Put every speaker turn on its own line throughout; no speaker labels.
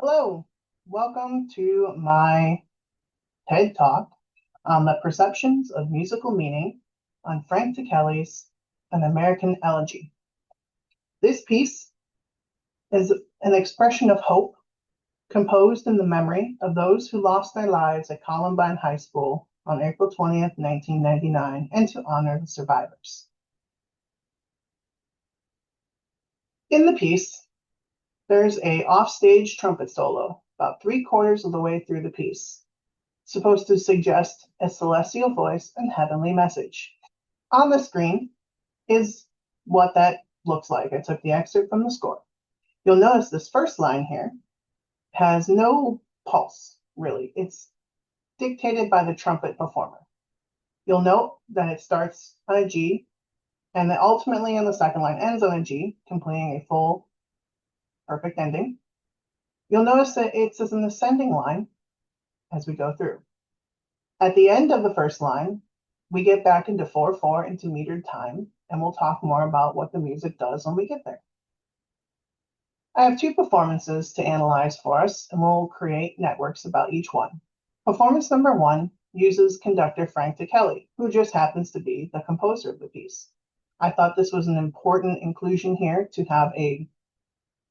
Hello, welcome to my TED Talk on the perceptions of musical meaning on Frank Ticheli's An American Elegy. This piece is an expression of hope composed in the memory of those who lost their lives at Columbine High School on April 20th, 1999, and to honor the survivors. In the piece, there's an offstage trumpet solo about 3/4 of the way through the piece, supposed to suggest a celestial voice and heavenly message. On the screen is what that looks like. I took the excerpt from the score. You'll notice this first line here has no pulse, really. It's dictated by the trumpet performer. You'll note that it starts on a G, and then ultimately in the second line ends on a G, completing a full perfect ending. You'll notice that it's an ascending line as we go through. At the end of the first line, we get back into 4/4 into metered time, and we'll talk more about what the music does when we get there. I have two performances to analyze for us, and we'll create networks about each one. Performance number 1 uses conductor Frank Ticheli, who just happens to be the composer of the piece. I thought this was an important inclusion here to have a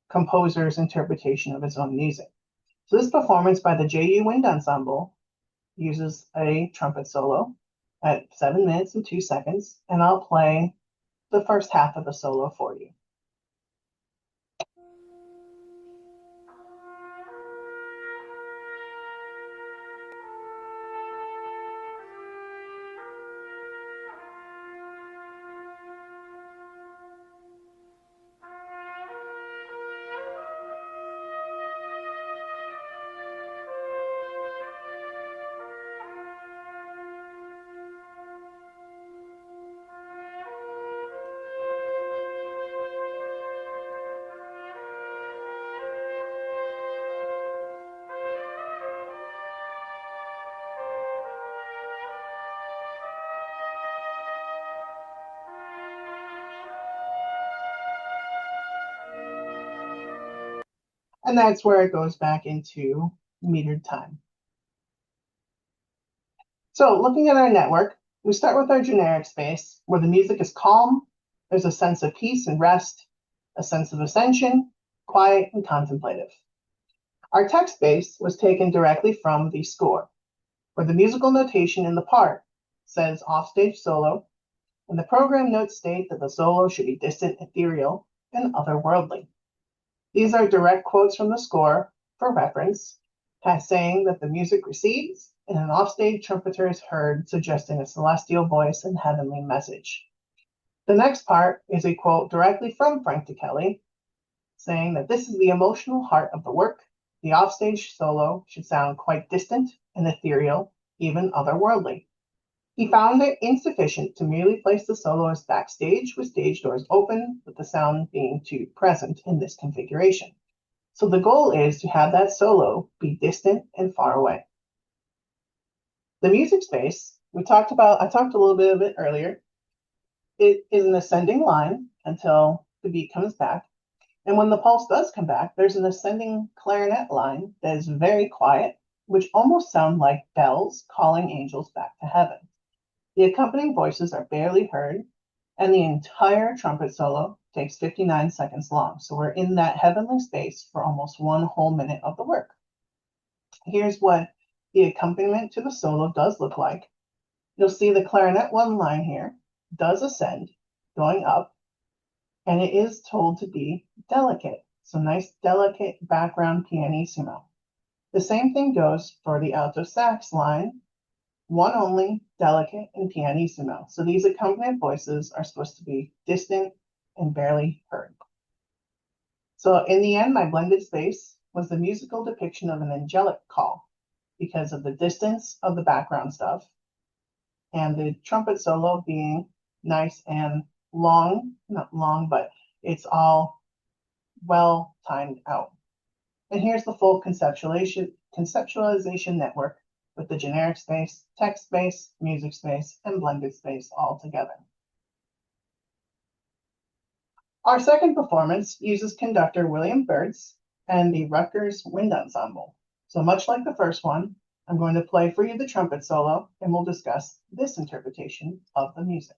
composer's interpretation of his own music. So this performance by the JU Wind Ensemble uses a trumpet solo at 7 minutes and 2 seconds, and I'll play the first half of the solo for you. And that's where it goes back into metered time. So looking at our network, we start with our generic space where the music is calm. There's a sense of peace and rest, a sense of ascension, quiet and contemplative. Our text base was taken directly from the score, where the musical notation in the part says offstage solo, and the program notes state that the solo should be distant, ethereal, and otherworldly. These are direct quotes from the score for reference, saying that the music recedes and an offstage trumpeter is heard, suggesting a celestial voice and heavenly message. The next part is a quote directly from Frank Ticheli, saying that this is the emotional heart of the work. The offstage solo should sound quite distant and ethereal, even otherworldly. He found it insufficient to merely place the soloist backstage with stage doors open, with the sound being too present in this configuration. So the goal is to have that solo be distant and far away. The music space, I talked a little bit of it earlier. It is an ascending line until the beat comes back. And when the pulse does come back, there's an ascending clarinet line that is very quiet, which almost sound like bells calling angels back to heaven. The accompanying voices are barely heard, and the entire trumpet solo takes 59 seconds long. So we're in that heavenly space for almost 1 whole minute of the work. Here's what the accompaniment to the solo does look like. You'll see the clarinet 1 line here does ascend, going up, and it is told to be delicate. So nice, delicate background pianissimo. The same thing goes for the alto sax line, 1 only, delicate, and pianissimo. So these accompaniment voices are supposed to be distant and barely heard. So in the end, my blended space was the musical depiction of an angelic call because of the distance of the background stuff and the trumpet solo being nice and long, not long, but it's all well timed out. And here's the full conceptualization network with the generic space, text space, music space, and blended space all together. Our second performance uses conductor William Bird's and the Rutgers Wind Ensemble. So much like the first one, I'm going to play for you the trumpet solo, and we'll discuss this interpretation of the music.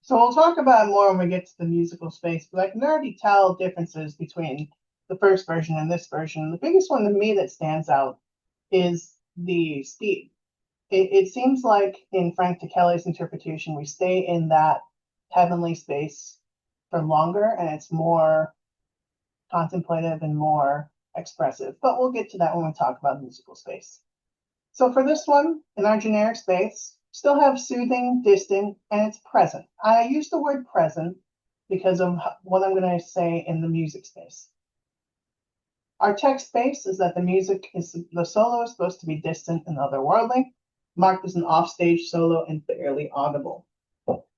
So we'll talk about it more when we get to the musical space, but I can already tell differences between the first version and this version. The biggest one to me that stands out is the speed. It seems like in Frank Ticheli's interpretation, we stay in that heavenly space for longer, and it's more contemplative and more expressive. But we'll get to that when we talk about musical space. So for this one, in our generic space, still have soothing, distant, and it's present. I use the word present because of what I'm going to say in the music space. Our text space is that the solo is supposed to be distant and otherworldly, marked as an offstage solo and barely audible.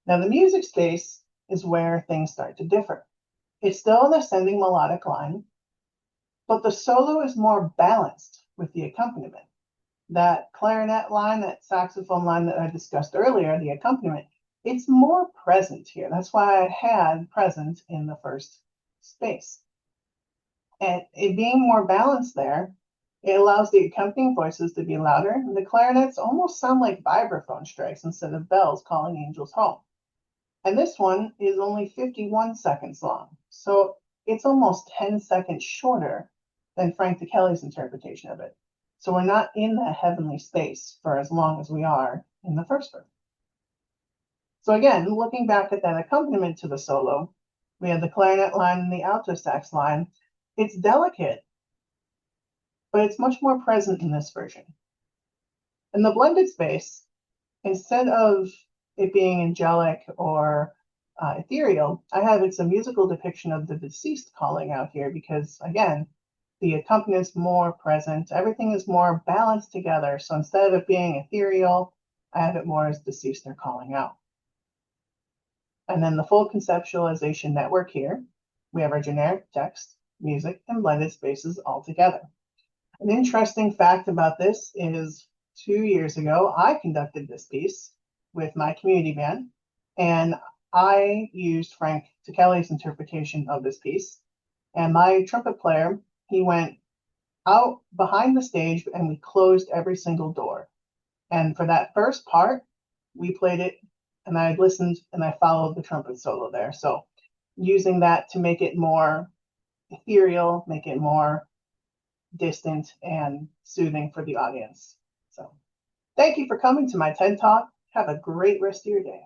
Now the music space is where things start to differ. It's still an ascending melodic line, but the solo is more balanced with the accompaniment. That clarinet line, that saxophone line that I discussed earlier, the accompaniment, it's more present here. That's why I had present in the first space. And it being more balanced there, it allows the accompanying voices to be louder, and the clarinets almost sound like vibraphone strikes instead of bells calling angels home. And this one is only 51 seconds long, so it's almost 10 seconds shorter than Frank Ticheli's interpretation of it. So we're not in that heavenly space for as long as we are in the first verse. So again, looking back at that accompaniment to the solo, we have the clarinet line and the alto sax line. It's delicate, but it's much more present in this version. In the blended space, instead of it being angelic or ethereal, I have it's a musical depiction of the deceased calling out here because, again, the accompaniment is more present. Everything is more balanced together. So instead of it being ethereal, I have it more as deceased are calling out. And then the full conceptualization network here, we have our generic text, music, and blended spaces all together. An interesting fact about this is 2 years ago, I conducted this piece with my community band, and I used Frank Ticheli's interpretation of this piece. And my trumpet player, he went out behind the stage and we closed every single door. And for that first part, we played it and I listened and I followed the trumpet solo there. So using that to make it more ethereal, make it more distant and soothing for the audience. So thank you for coming to my TED Talk. Have a great rest of your day.